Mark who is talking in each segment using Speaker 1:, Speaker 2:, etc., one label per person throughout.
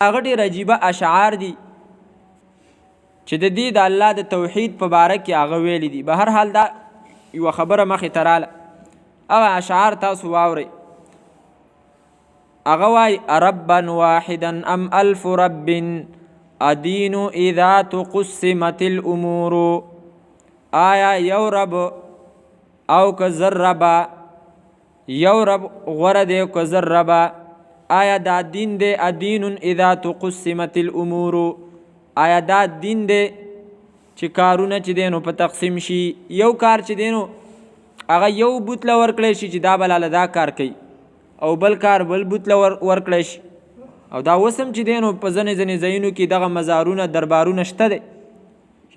Speaker 1: هغه ډېر عجیبه اشعار دي چې د دې د الله د توحید په باره کې هغه ویلي دي. به هر حال دا یوه خبره مخې ته راله، هغه اشعار تاسو واورئ. هغه وایي ربا واحدا ام الف رب ادین اذا تقسمت الامور. آیا یو رب او که زر ربا، یو رب غوره دی که زر ربا. آیا دا دین دی ادین اذا تقسمت الامور، آیا دا دین دی چې کارونه چې دی نو په تقسیم شي. یو کار چې دی نو هغه یو بوت له ورکړی شي چې دا بلاله دا کار کوي، او بل کار بل بوت له ورکړی شي. او دا اوس هم چې دی نو په ځینې ځایونو کې دغه مزارونه دربارونه شته دی،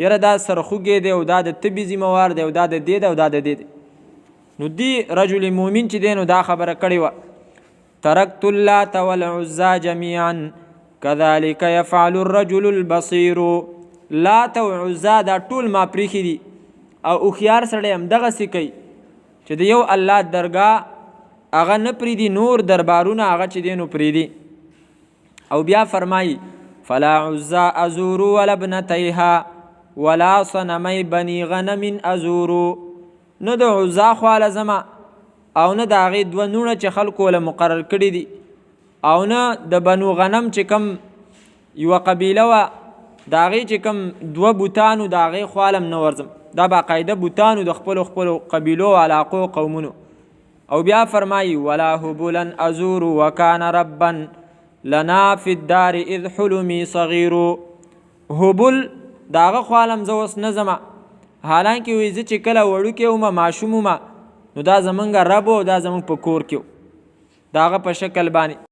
Speaker 1: یاره دا سرخوږی دی او دا د طبي ذموار دی او دا د دې دی او دا د دې دی. نو دی رجل مومن چې دی نو دا خبره کړې وه، ترکت اللات والعزى جميعا كذلك يفعل الرجل البصير. لات او عزا دا ټول ما پریښي دي او هوښیار سړی همدغسې کوي چې د یو الله درګاه هغه نه پرېږدي، نور دربارونه هغه چې دی نو پرېږدي. او بیا فرمایي فلا عزا ازور ولا ابنتیها ولا صنمی بني غنم ازور. نه د عزا خواله ځمه او نه د هغې دوه نوڼه چې خلکو له مقرر کړي دي، او نه د بنو غنم چې کوم یوه قبیله وه د هغې چې کوم دوه بوتانو د هغې خوالم نه ورځم. دا باقاعده بوتانو د خپلو قبیلو علاقو قومونو. او بیا فرمایي ولا هبلا ازور وکان ربا لنا فی الدار اذ حلمی صغیر. هبل د هغه خوالم زه اوس نه ځمه، حالانکې وایي زه چې کله وړوکی ومه ماشوم ومه نو دا زمونږ رب و، دا زمونږ په کور کې و د هغه په شکل باندې.